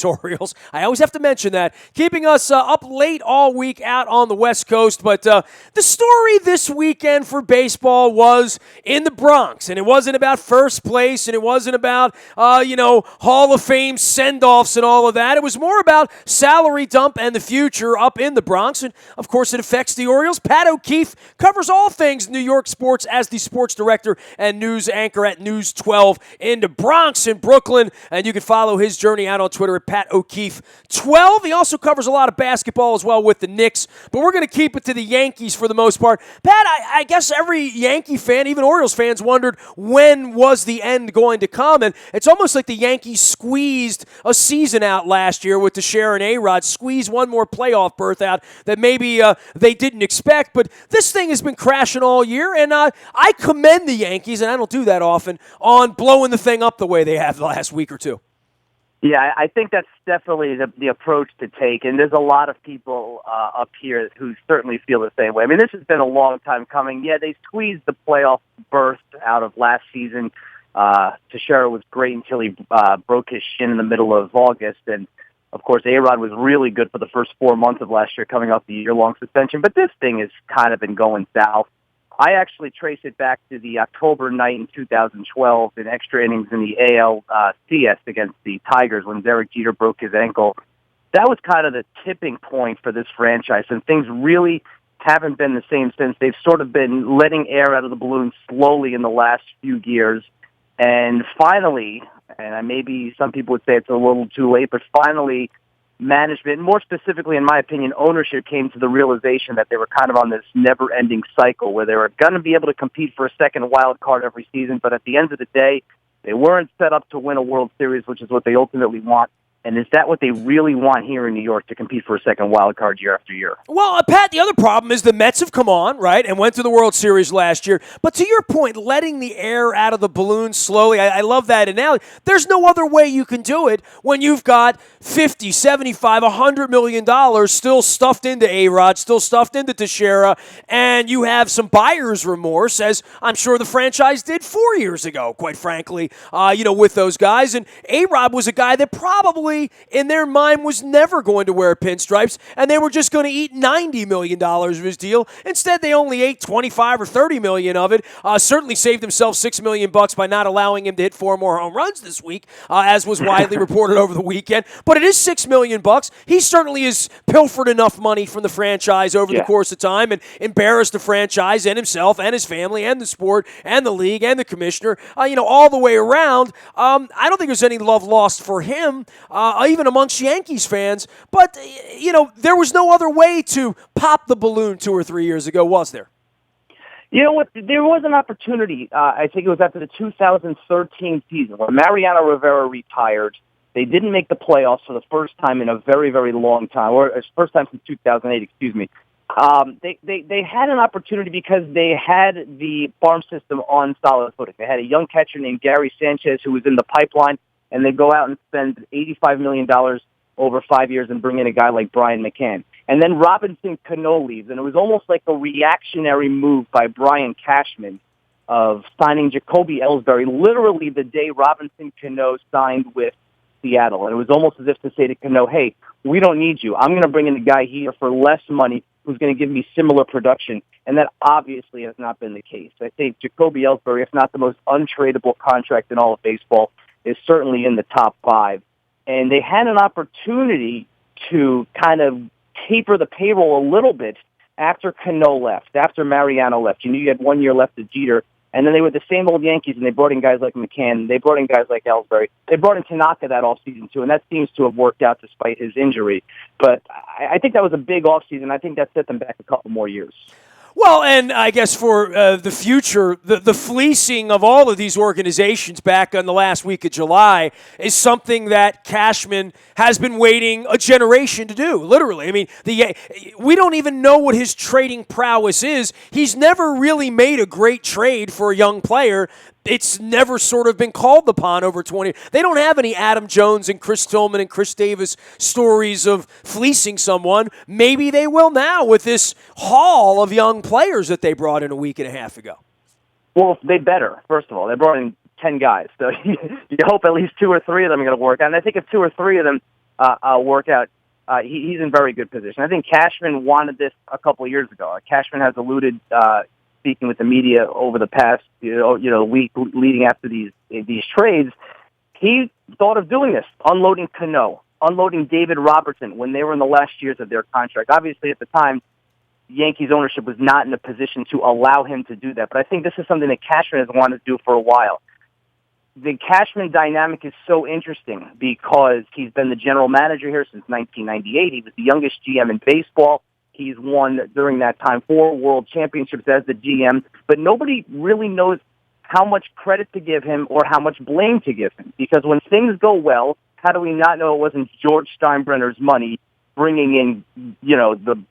Orioles. I always have to mention that. Keeping us up late all week out on the West Coast. But the story this weekend for baseball was in the Bronx. And it wasn't about first place, and it wasn't about, Hall of Fame send-offs and all of that. It was more about salary dump and the future up in the Bronx. And, of course, it affects the Orioles. Pat O'Keefe covers all things New York sports as the sports director and news anchor at News 12 in the Bronx in Brooklyn. And you can follow his journey out on Twitter at Pat O'Keefe 12. He also covers a lot of basketball as well with the Knicks, but we're going to keep it to the Yankees for the most part. Pat, I guess every Yankee fan, even Orioles fans, wondered when was the end going to come, and it's almost like the Yankees squeezed a season out last year with Teixeira and A-Rod, squeezed one more playoff berth out that maybe they didn't expect, but this thing has been crashing all year, and I commend the Yankees, and I don't do that often, on blowing the thing up the way they have the last week or two. Yeah, I think that's definitely the approach to take, and there's a lot of people up here who certainly feel the same way. I mean, this has been a long time coming. Yeah, they squeezed the playoff berth out of last season. Teixeira was great until he broke his shin in the middle of August, and of course, A-Rod was really good for the first 4 months of last year, coming off the year-long suspension. But this thing has kind of been going south. I actually trace it back to the October night in 2012 in extra innings in the ALCS against the Tigers when Derek Jeter broke his ankle. That was kind of the tipping point for this franchise, and things really haven't been the same since. They've sort of been letting air out of the balloon slowly in the last few years. And finally, and maybe some people would say it's a little too late, but finally, management, more specifically, in my opinion, ownership came to the realization that they were kind of on this never-ending cycle where they were going to be able to compete for a second wild card every season, but at the end of the day, they weren't set up to win a World Series, which is what they ultimately want. And is that what they really want here in New York, to compete for a second wild card year after year? Well, Pat, the other problem is the Mets have come on, right, and went to the World Series last year. But to your point, letting the air out of the balloon slowly, I love that analogy. There's no other way you can do it when you've got $50, $75, $100 million still stuffed into A-Rod, still stuffed into Teixeira, and you have some buyer's remorse, as I'm sure the franchise did 4 years ago, quite frankly, with those guys. And A-Rod was a guy that probably in their mind was never going to wear pinstripes, and they were just going to eat $90 million of his deal. Instead, they only ate $25 or $30 million of it. Certainly saved themselves $6 million by not allowing him to hit 4 more home runs this week, as was widely reported over the weekend. But it is $6 million. He certainly has pilfered enough money from the franchise over the course of time and embarrassed the franchise and himself and his family and the sport and the league and the commissioner, all the way around. I don't think there's any love lost for him, even amongst Yankees fans. But, there was no other way to pop the balloon 2 or 3 years ago, was there? You know what? There was an opportunity. I think it was after the 2013 season when Mariano Rivera retired. They didn't make the playoffs for the first time in a very, very long time, or first time since 2008, excuse me. They had an opportunity because they had the farm system on solid footing. They had a young catcher named Gary Sanchez who was in the pipeline, and they go out and spend $85 million over 5 years and bring in a guy like Brian McCann. And then Robinson Cano leaves, and it was almost like a reactionary move by Brian Cashman of signing Jacoby Ellsbury literally the day Robinson Cano signed with Seattle. And it was almost as if to say to Cano, hey, we don't need you. I'm going to bring in a guy here for less money who's going to give me similar production. And that obviously has not been the case. I think Jacoby Ellsbury, if not the most untradeable contract in all of baseball, is certainly in the top 5. And they had an opportunity to kind of taper the payroll a little bit after Cano left, after Mariano left. You knew you had 1 year left of Jeter. And then they were the same old Yankees, and they brought in guys like McCann. They brought in guys like Ellsbury. They brought in Tanaka that offseason, too, and that seems to have worked out despite his injury. But I think that was a big offseason. I think that set them back a couple more years. Well, and I guess for the future, the fleecing of all of these organizations back on the last week of July is something that Cashman has been waiting a generation to do, literally. I mean, we don't even know what his trading prowess is. He's never really made a great trade for a young player. It's never sort of been called upon over 20. They don't have any Adam Jones and Chris Tillman and Chris Davis stories of fleecing someone. Maybe they will now with this haul of young players that they brought in a week and a half ago. Well, they better, first of all. They brought in 10 guys. So you hope at least 2 or 3 of them are going to work out. And I think if 2 or 3 of them work out, he's in very good position. I think Cashman wanted this a couple of years ago. Cashman has alluded, speaking with the media over the past week leading after these trades, he thought of doing this, unloading Cano, unloading David Robertson when they were in the last years of their contract. Obviously, at the time, Yankees ownership was not in a position to allow him to do that. But I think this is something that Cashman has wanted to do for a while. The Cashman dynamic is so interesting because he's been the general manager here since 1998. He was the youngest GM in baseball. He's won during that time 4 world championships as the GM, but nobody really knows how much credit to give him or how much blame to give him. Because when things go well, how do we not know it wasn't George Steinbrenner's money bringing in,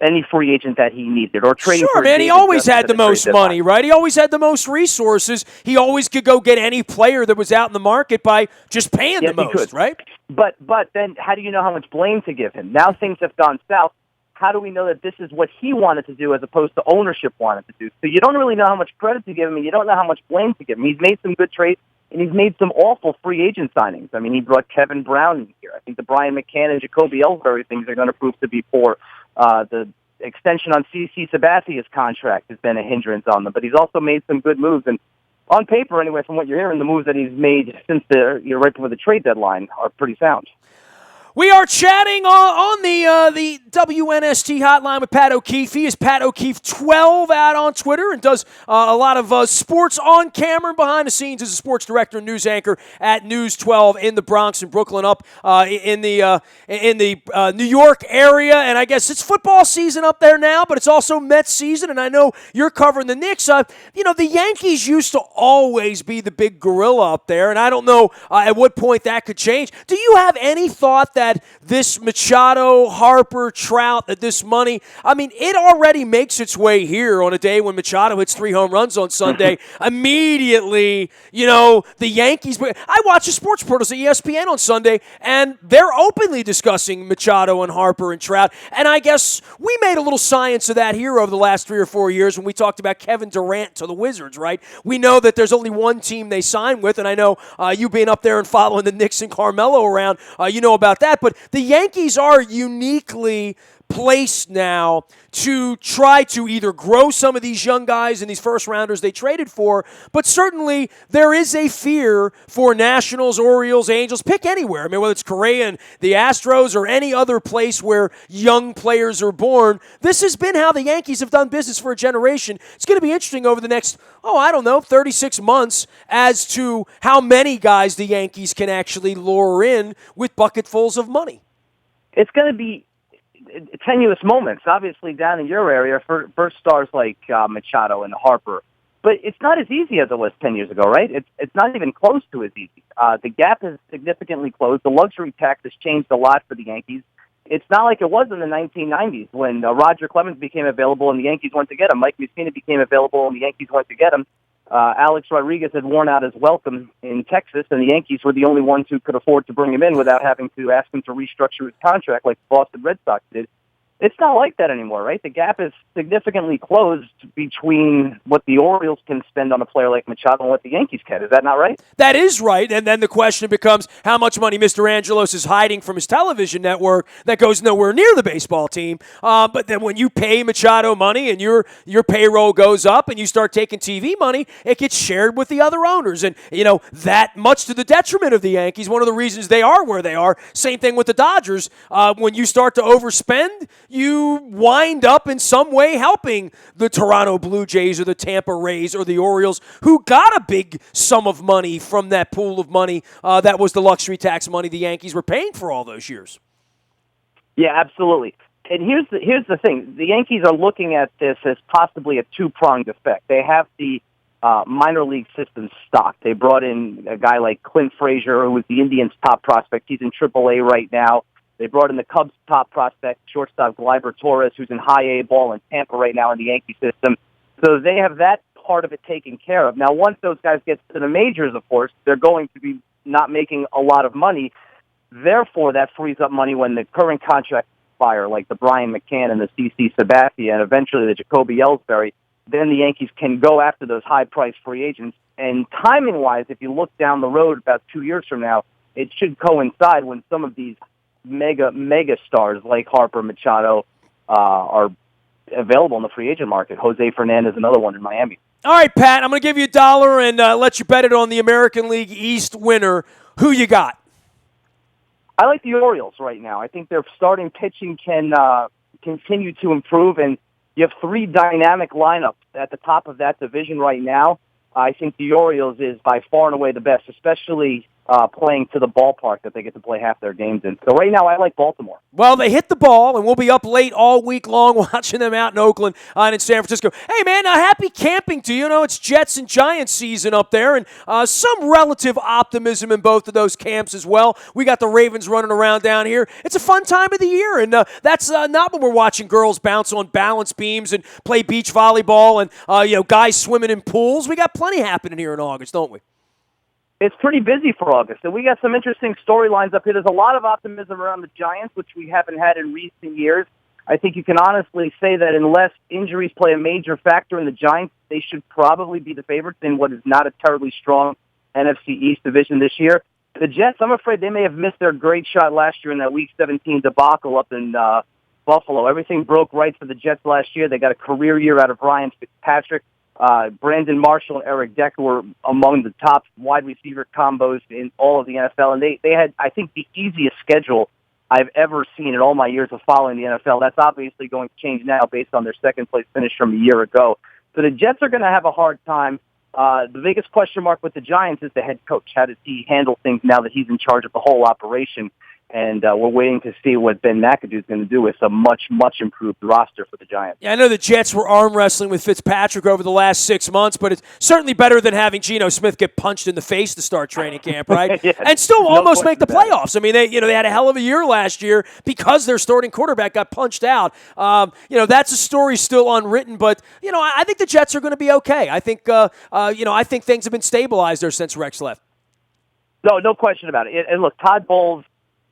any free agent that he needed or trading for? Sure, man. He always had the most money, right? He always had the most resources. He always could go get any player that was out in the market by just paying the most, right? But then how do you know how much blame to give him? Now things have gone south. How do we know that this is what he wanted to do as opposed to ownership wanted to do? So you don't really know how much credit to give him, and you don't know how much blame to give him. He's made some good trades, and he's made some awful free agent signings. I mean, he brought Kevin Brown in here. I think the Brian McCann and Jacoby Ellsbury things are going to prove to be poor. The extension on CC Sabathia's contract has been a hindrance on them, but he's also made some good moves. And on paper, anyway, from what you're hearing, the moves that he's made since right before the trade deadline are pretty sound. We are chatting on the WNST hotline with Pat O'Keefe. He is Pat O'Keefe 12 out on Twitter and does a lot of sports on camera and behind the scenes as a sports director and news anchor at News 12 in the Bronx and Brooklyn, up in the New York area. And I guess it's football season up there now, but it's also Mets season. And I know you're covering the Knicks. The Yankees used to always be the big gorilla up there, and I don't know at what point that could change. Do you have any thought that this Machado, Harper, Trout, that this money, it already makes its way here on a day when Machado hits 3 home runs on Sunday. Immediately, the Yankees. I watch the sports portals at ESPN on Sunday, and they're openly discussing Machado and Harper and Trout. And I guess we made a little science of that here over the last 3 or 4 years when we talked about Kevin Durant to the Wizards, right? We know that there's only one team they signed with, and I know you being up there and following the Knicks and Carmelo around, you know about that. But the Yankees are uniquely placed now to try to either grow some of these young guys and these first-rounders they traded for, but certainly there is a fear for Nationals, Orioles, Angels, pick anywhere. Whether it's Correa and the Astros or any other place where young players are born, this has been how the Yankees have done business for a generation. It's going to be interesting over the next, 36 months as to how many guys the Yankees can actually lure in with bucketfuls of money. It's going to be tenuous moments, obviously, down in your area for stars like Machado and Harper. But it's not as easy as it was 10 years ago, right? It's not even close to as easy. The gap is significantly closed. The luxury tax has changed a lot for the Yankees. It's not like it was in the 1990s when Roger Clemens became available and the Yankees went to get him. Mike Mussina became available and the Yankees went to get him. Alex Rodriguez had worn out his welcome in Texas, and the Yankees were the only ones who could afford to bring him in without having to ask him to restructure his contract like the Boston Red Sox did. It's not like that anymore, right? The gap is significantly closed between what the Orioles can spend on a player like Machado and what the Yankees can. Is that not right? That is right. And then the question becomes how much money Mr. Angelos is hiding from his television network that goes nowhere near the baseball team. But then when you pay Machado money and your payroll goes up and you start taking TV money, it gets shared with the other owners. And, that much to the detriment of the Yankees, one of the reasons they are where they are. Same thing with the Dodgers. When you start to overspend, you wind up in some way helping the Toronto Blue Jays or the Tampa Rays or the Orioles, who got a big sum of money from that pool of money that was the luxury tax money the Yankees were paying for all those years. Yeah, absolutely. And here's the thing. The Yankees are looking at this as possibly a two-pronged effect. They have the minor league system stocked. They brought in a guy like Clint Frazier, who was the Indians' top prospect. He's in AAA right now. They brought in the Cubs' top prospect, shortstop Gleyber Torres, who's in high A ball in Tampa right now in the Yankee system. So they have that part of it taken care of. Now, once those guys get to the majors, of course, they're going to be not making a lot of money. Therefore, that frees up money when the current contract expire, like the Brian McCann and the CC Sabathia and eventually the Jacoby Ellsbury. Then the Yankees can go after those high-priced free agents. And timing-wise, if you look down the road about 2 years from now, it should coincide when some of these mega stars like Harper, Machado are available in the free agent market. Jose Fernandez, another one in Miami. All right, Pat, I'm going to give you $1 and let you bet it on the American League East winner. Who you got? I like the Orioles right now. I think their starting pitching can continue to improve, and you have three dynamic lineups at the top of that division right now. I think the Orioles is by far and away the best, especially playing to the ballpark that they get to play half their games in. So right now I like Baltimore. Well, they hit the ball, and we'll be up late all week long watching them out in Oakland and in San Francisco. Hey, man, happy camping to you. You know, it's Jets and Giants season up there, and some relative optimism in both of those camps as well. We got the Ravens running around down here. It's a fun time of the year, and that's not when we're watching girls bounce on balance beams and play beach volleyball and guys swimming in pools. We got plenty happening here in August, don't we? It's pretty busy for August, and we got some interesting storylines up here. There's a lot of optimism around the Giants, which we haven't had in recent years. I think you can honestly say that unless injuries play a major factor in the Giants, they should probably be the favorites in what is not a terribly strong NFC East division this year. The Jets, I'm afraid they may have missed their great shot last year in that Week 17 debacle up in Buffalo. Everything broke right for the Jets last year. They got a career year out of Ryan Fitzpatrick. Brandon Marshall and Eric Decker were among the top wide receiver combos in all of the NFL, and they had, I think, the easiest schedule I've ever seen in all my years of following the NFL. That's obviously going to change now based on their second-place finish from a year ago. So the Jets are going to have a hard time. The biggest question mark with the Giants is the head coach. How does he handle things now that he's in charge of the whole operation? And we're waiting to see what Ben McAdoo is going to do with a much, much improved roster for the Giants. Yeah, I know the Jets were arm wrestling with Fitzpatrick over the last 6 months, but it's certainly better than having Geno Smith get punched in the face to start training camp, right? Yeah, and still almost make the about playoffs. I mean, they had a hell of a year last year because their starting quarterback got punched out. That's a story still unwritten, but I think the Jets are going to be okay. I think I think things have been stabilized there since Rex left. No question about it. And look, Todd Bowles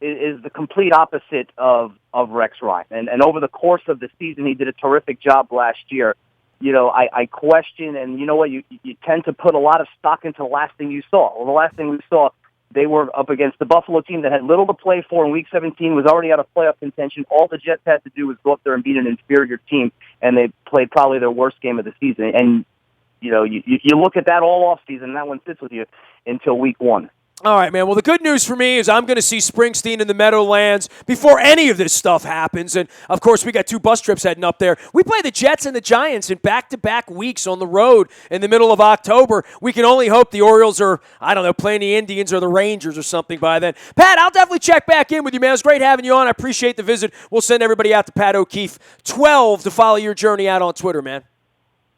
is the complete opposite of Rex Ryan. And over the course of the season, he did a terrific job last year. I question, and you know what, you tend to put a lot of stock into the last thing you saw. Well, the last thing we saw, they were up against the Buffalo team that had little to play for in Week 17, was already out of playoff contention. All the Jets had to do was go up there and beat an inferior team, and they played probably their worst game of the season. And, you look at that all offseason, and that one sits with you until Week 1. All right, man. Well, the good news for me is I'm going to see Springsteen in the Meadowlands before any of this stuff happens. And, of course, we got 2 bus trips heading up there. We play the Jets and the Giants in back-to-back weeks on the road in the middle of October. We can only hope the Orioles are, playing the Indians or the Rangers or something by then. Pat, I'll definitely check back in with you, man. It was great having you on. I appreciate the visit. We'll send everybody out to Pat O'Keefe 12 to follow your journey out on Twitter, man.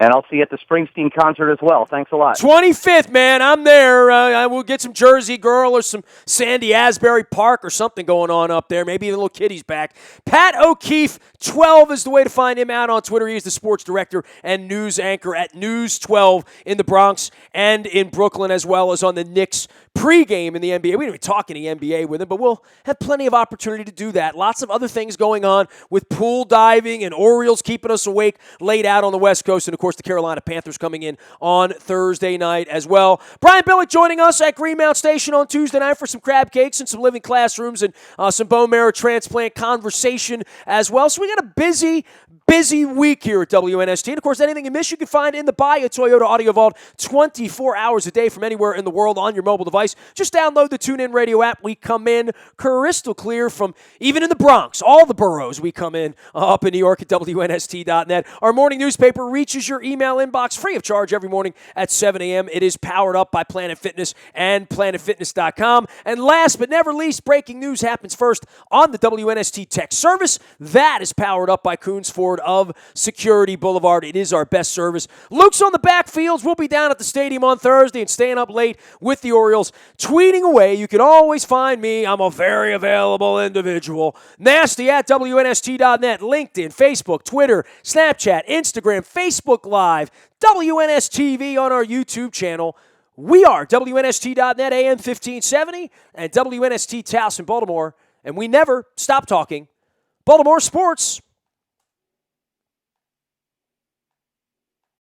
And I'll see you at the Springsteen concert as well. Thanks a lot. 25th, man. I'm there. I will get some Jersey Girl or some Sandy Asbury Park or something going on up there. Maybe the little kiddie's back. Pat O'Keefe, 12 is the way to find him out on Twitter. He's the sports director and news anchor at News 12 in the Bronx and in Brooklyn, as well as on the Knicks pregame in the NBA. We didn't even talk any NBA with him, but we'll have plenty of opportunity to do that. Lots of other things going on with pool diving and Orioles keeping us awake late out on the West Coast, and, of course, the Carolina Panthers coming in on Thursday night as well. Brian Billick joining us at Greenmount Station on Tuesday night for some crab cakes and some living classrooms and some bone marrow transplant conversation as well. So we got a busy week here at WNST. And, of course, anything you miss, you can find in the Bahia Toyota Audio Vault 24 hours a day from anywhere in the world on your mobile device. Just download the TuneIn Radio app. We come in crystal clear from even in the Bronx, all the boroughs. We come in up in New York at WNST.net. Our morning newspaper reaches your email inbox free of charge every morning at 7 a.m. It is powered up by Planet Fitness and PlanetFitness.com. And last but never least, breaking news happens first on the WNST Tech Service. That is powered up by Coons Ford of Security Boulevard. It is our best service. Luke's on the backfields. We'll be down at the stadium on Thursday and staying up late with the Orioles, tweeting away. You can always find me. I'm a very available individual. Nasty at WNST.net, LinkedIn, Facebook, Twitter, Snapchat, Instagram, Facebook Live, WNSTV on our YouTube channel. We are WNST.net, AM 1570, and WNST Taos in Baltimore, and we never stop talking Baltimore sports.